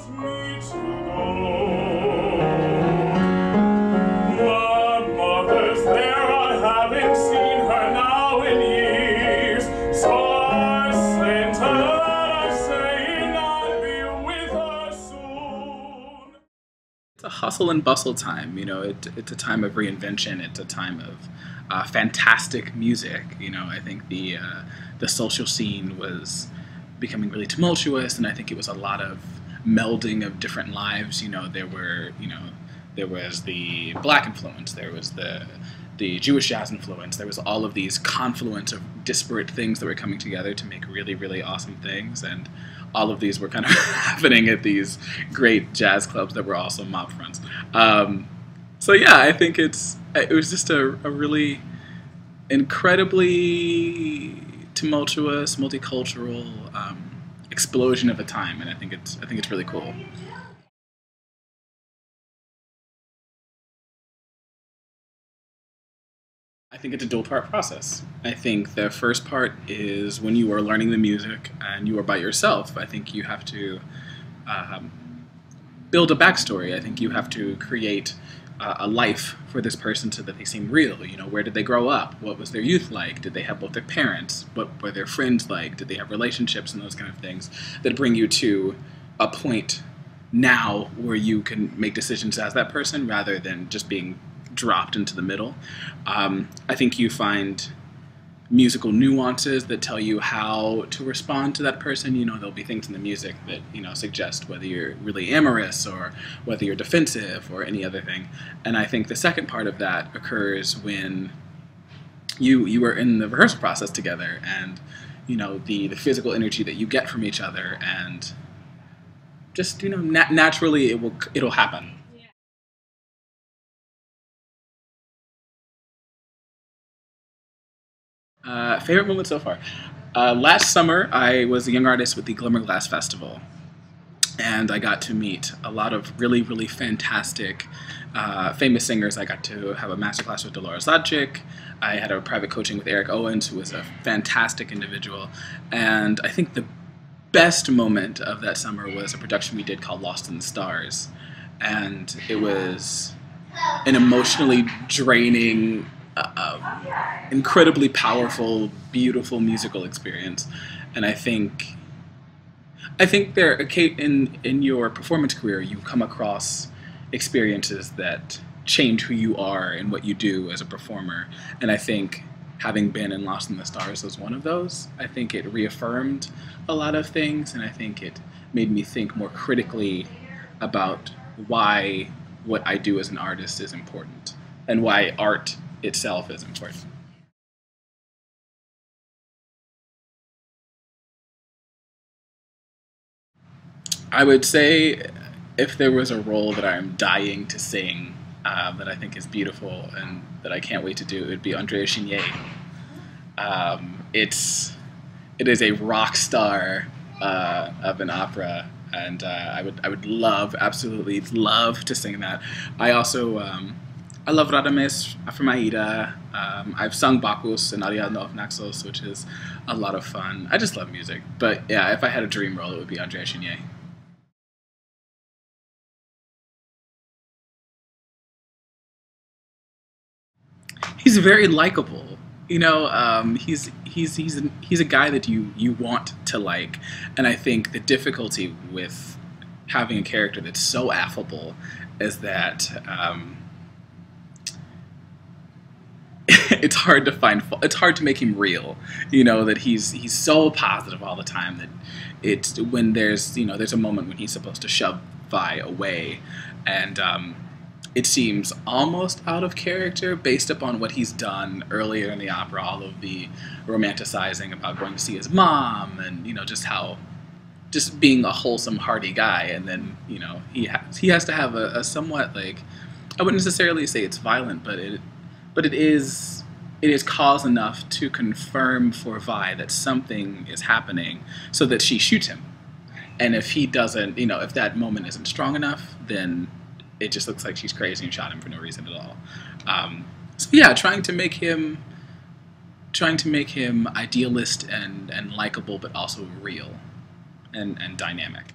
me to know. My mother's there, I haven't seen her now in years. So I sent her a letter saying I'd be with her soon. It's a hustle and bustle time, it's a time of reinvention, it's a time of fantastic music. I think the social scene was becoming really tumultuous, and I think it was a lot of melding of different lives. There was the black influence, there was the Jewish jazz influence, there was all of these confluence of disparate things that were coming together to make really, really awesome things, and all of these were kind of happening at these great jazz clubs that were also mob fronts. So yeah, I think it was just a really incredibly tumultuous, multicultural explosion of a time, and I think it's really cool. I think it's a dual-part process. I think the first part is when you are learning the music and you are by yourself. I think you have to build a backstory. I think you have to create a life for this person so that they seem real. Where did they grow up? What was their youth like? Did they have both their parents? What were their friends like? Did they have relationships and those kind of things that bring you to a point now where you can make decisions as that person rather than just being dropped into the middle. I think you find musical nuances that tell you how to respond to that person. There'll be things in the music that, suggest whether you're really amorous or whether you're defensive or any other thing. And I think the second part of that occurs when you are in the rehearsal process together, and, the physical energy that you get from each other, and just, naturally it'll happen. Favorite moment so far? Last summer, I was a young artist with the Glimmerglass Festival, and I got to meet a lot of really, really fantastic, famous singers. I got to have a masterclass with Dolores Zadchik. I had a private coaching with Eric Owens, who was a fantastic individual, and I think the best moment of that summer was a production we did called Lost in the Stars, and it was an emotionally draining, incredibly powerful, beautiful musical experience. And I think there, in your performance career, you come across experiences that change who you are and what you do as a performer. And I think having been in Lost in the Stars was one of those. I think it reaffirmed a lot of things, and I think it made me think more critically about why what I do as an artist is important, and why art itself is important. I would say if there was a role that I'm dying to sing that I think is beautiful and that I can't wait to do, it would be Andrea Chenier. It is a rock star of an opera, and I would absolutely love to sing that. I also I love Radames from Aida. I've sung Bacchus and Aria of Naxos, which is a lot of fun. I just love music. But yeah, if I had a dream role, it would be Andrea Chenier. He's very likable. He's a guy that you want to like, and I think the difficulty with having a character that's so affable is that it's hard to make him real. That he's so positive all the time that it's when there's a moment when he's supposed to shove Vi away, and it seems almost out of character based upon what he's done earlier in the opera, all of the romanticizing about going to see his mom, and just being a wholesome, hearty guy, and then he has to have a somewhat, like, I wouldn't necessarily say it's violent, but it is cause enough to confirm for Vi that something is happening, so that she shoots him. And if he doesn't, if that moment isn't strong enough, then it just looks like she's crazy and shot him for no reason at all. So yeah, trying to make him idealist and likable, but also real and dynamic.